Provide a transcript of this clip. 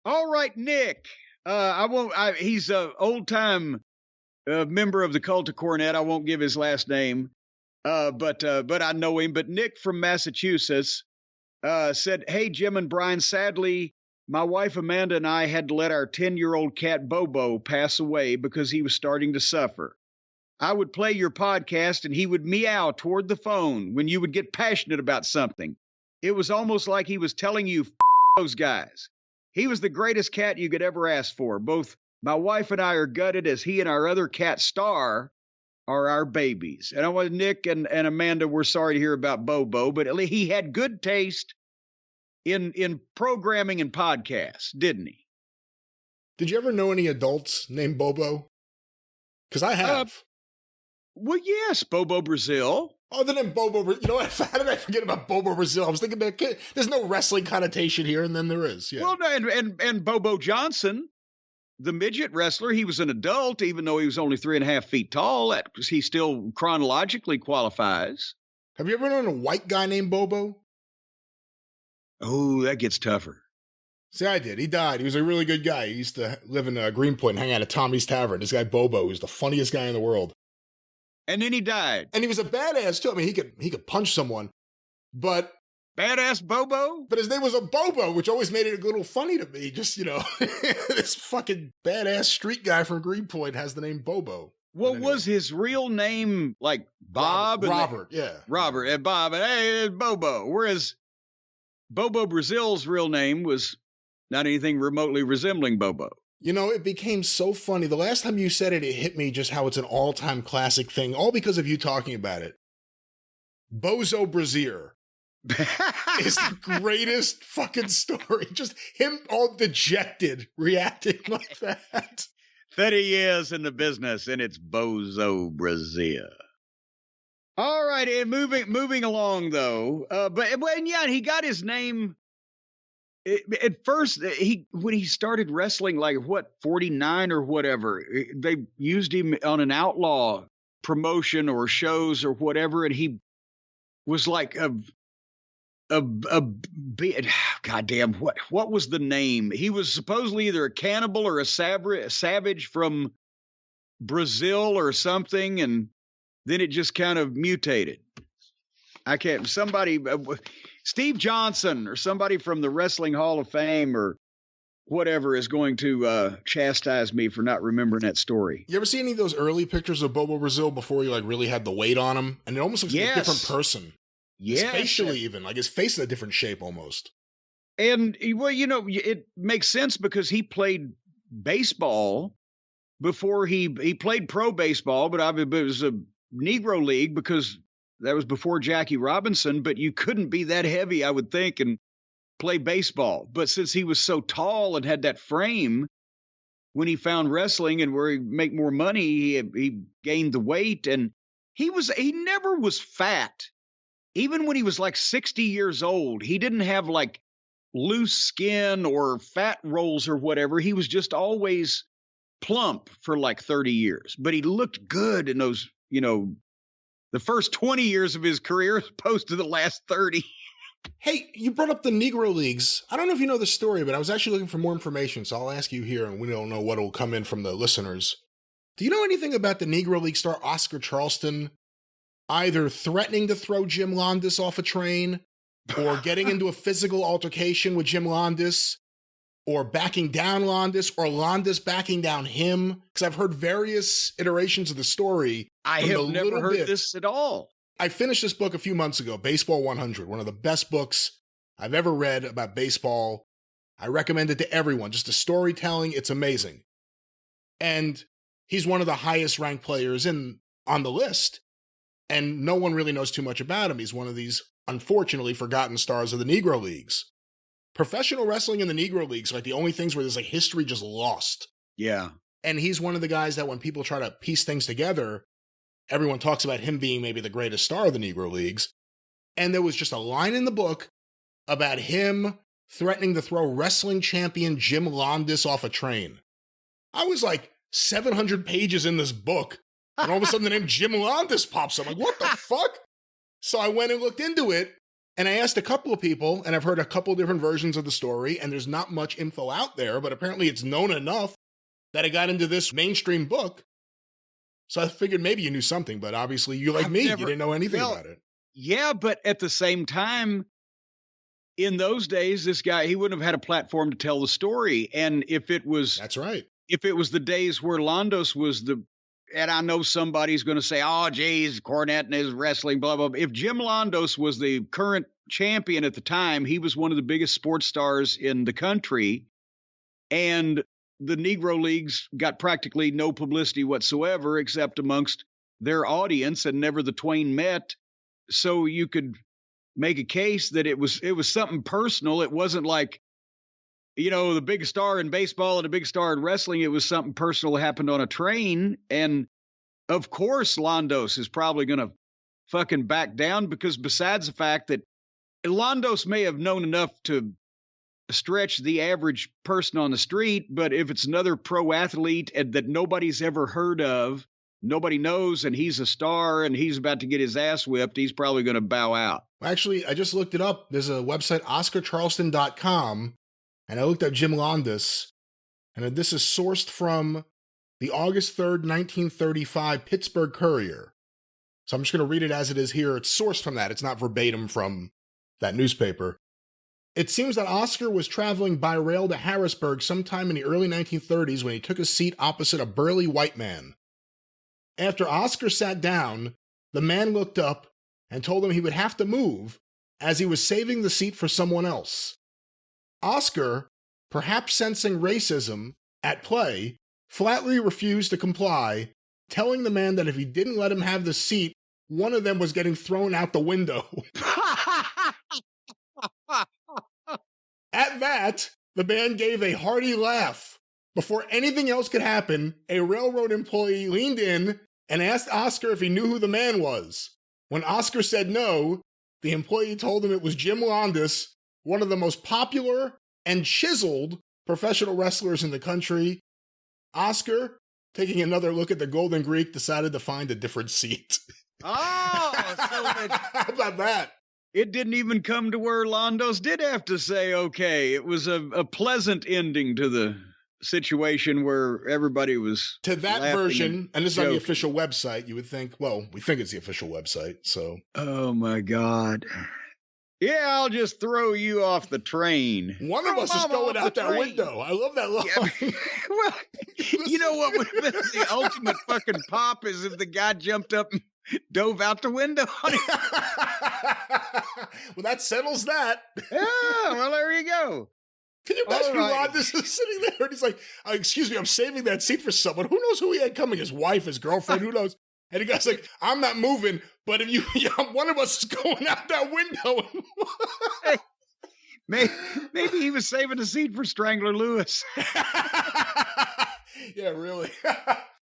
All right, Nick. He's a old time member of the cult of Cornette. I won't give his last name, but I know him. But Nick from Massachusetts said, "Hey, Jim and Brian. Sadly, my wife Amanda and I had to let our 10-year-old cat Bobo pass away because he was starting to suffer. I would play your podcast and he would meow toward the phone when you would get passionate about something. It was almost like he was telling you, those guys. He was the greatest cat you could ever ask for. Both my wife and I are gutted as he and our other cat, Star, are our babies." And I want Nick and Amanda, we're sorry to hear about Bobo, but at least he had good taste in programming and podcasts, didn't he? Did you ever know any adults named Bobo? Because I have. Well, yes, Bobo Brazil. Other than Bobo, you know what? How did I forget about Bobo Brazil? I was thinking about, there's no wrestling connotation here, and then there is. Yeah. Well, and Bobo Johnson, the midget wrestler, he was an adult, even though he was only 3.5 feet tall. He still chronologically qualifies. Have you ever known a white guy named Bobo? Oh, that gets tougher. See, I did. He died. He was a really good guy. He used to live in Greenpoint and hang out at Tommy's Tavern. This guy Bobo was the funniest guy in the world. And then he died. And he was a badass too. I mean, he could punch someone, but badass Bobo. But his name was a Bobo, which always made it a little funny to me. Just, this fucking badass street guy from Greenpoint has the name Bobo. What was his real name? Like Bob? Robert, yeah. Robert and Bob, and hey, it's Bobo. Whereas Bobo Brazil's real name was not anything remotely resembling Bobo. It became so funny. The last time you said it, it hit me just how it's an all-time classic thing, all because of you talking about it. Bozo Brazier is the greatest fucking story. Just him all dejected, reacting like that. That he is in the business, and it's Bozo Brazier. All right, and moving along, though. But yeah, he got his name... At first, when he started wrestling, 49 or whatever, they used him on an outlaw promotion or shows or whatever, and he was like goddamn, what was the name? He was supposedly either a cannibal or a savage from Brazil or something, and then it just kind of mutated. Steve Johnson or somebody from the Wrestling Hall of Fame or whatever is going to chastise me for not remembering that story. You ever see any of those early pictures of Bobo Brazil before he really had the weight on him? And it almost looks like a different person. Yeah. Facially even. His face is a different shape almost. And, it makes sense because he played baseball before he played pro baseball, but it was a Negro League because that was before Jackie Robinson, but you couldn't be that heavy, I would think, and play baseball. But since he was so tall and had that frame, when he found wrestling and where he make more money, he gained the weight, and he never was fat. Even when he was 60 years old, he didn't have loose skin or fat rolls or whatever. He was just always plump for 30 years, but he looked good in those, the first 20 years of his career as opposed to the last 30. Hey, you brought up the Negro Leagues. I don't know if you know the story, but I was actually looking for more information, so I'll ask you here, and we don't know what will come in from the listeners. Do you know anything about the Negro League star Oscar Charleston either threatening to throw Jim Londos off a train, or getting into a physical altercation with Jim Londos, or backing down Londos, or Londos backing down him? Because I've heard various iterations of the story. I have never heard this at all. I finished this book a few months ago, Baseball 100, one of the best books I've ever read about baseball. I recommend it to everyone. Just the storytelling, it's amazing. And he's one of the highest ranked players on the list. And no one really knows too much about him. He's one of these, unfortunately, forgotten stars of the Negro Leagues. Professional wrestling in the Negro Leagues are the only things where there's history just lost. Yeah. And he's one of the guys that when people try to piece things together, everyone talks about him being maybe the greatest star of the Negro Leagues. And there was just a line in the book about him threatening to throw wrestling champion Jim Londos off a train. I was 700 pages in this book, and all of a sudden the name Jim Londos pops up. What the fuck? So I went and looked into it, And I asked a couple of people, and I've heard a couple different versions of the story, and there's not much info out there, but apparently it's known enough that it got into this mainstream book. So I figured maybe you knew something, but obviously you you didn't know anything about it. Yeah, but at the same time, in those days, this guy, he wouldn't have had a platform to tell the story. And if it was... That's right. If it was the days where Londos was and I know somebody's going to say, oh, geez, Cornette and his wrestling, blah, blah, blah. If Jim Londos was the current champion at the time, he was one of the biggest sports stars in the country. And the Negro Leagues got practically no publicity whatsoever, except amongst their audience, and never the twain met. So you could make a case that it was something personal. It wasn't like, the big star in baseball and a big star in wrestling. It was something personal that happened on a train. And of course, Londos is probably going to fucking back down, because besides the fact that Londos may have known enough to stretch the average person on the street, but if it's another pro athlete that nobody's ever heard of, nobody knows, and he's a star and he's about to get his ass whipped, he's probably going to bow out. Actually, I just looked it up. There's a website, OscarCharleston.com, and I looked up Jim Londos, and this is sourced from the August 3rd, 1935 Pittsburgh Courier. So I'm just going to read it as it is here. It's sourced from that. It's not verbatim from that newspaper. It seems that Oscar was traveling by rail to Harrisburg sometime in the early 1930s when he took a seat opposite a burly white man. After Oscar sat down, the man looked up and told him he would have to move, as he was saving the seat for someone else. Oscar, perhaps sensing racism at play, flatly refused to comply, telling the man that if he didn't let him have the seat, one of them was getting thrown out the window. At that, the man gave a hearty laugh. Before anything else could happen, a railroad employee leaned in and asked Oscar if he knew who the man was. When Oscar said no, the employee told him it was Jim Londos, one of the most popular and chiseled professional wrestlers in the country. Oscar, taking another look at the Golden Greek, decided to find a different seat. Oh, so how about that? It didn't even come to where Londos did have to say okay. It was a pleasant ending to the situation where everybody was to that version, and this is on the joking. official website. You would think, well, we think it's the official website, so. Oh my God. Yeah, I'll just throw you off the train. One of us is going out that window. I love that line. Yeah, well, you know what would have been the ultimate fucking pop is if the guy jumped up and dove out the window on him. Well, that settles that. Yeah, well, there you go. Can you imagine Londos is sitting there and he's like, excuse me, I'm saving that seat for someone. Who knows who he had coming? His wife, his girlfriend, who knows? And the guy's like, I'm not moving, but if one of us is going out that window. Hey, maybe he was saving the seat for Strangler Lewis. Yeah, really.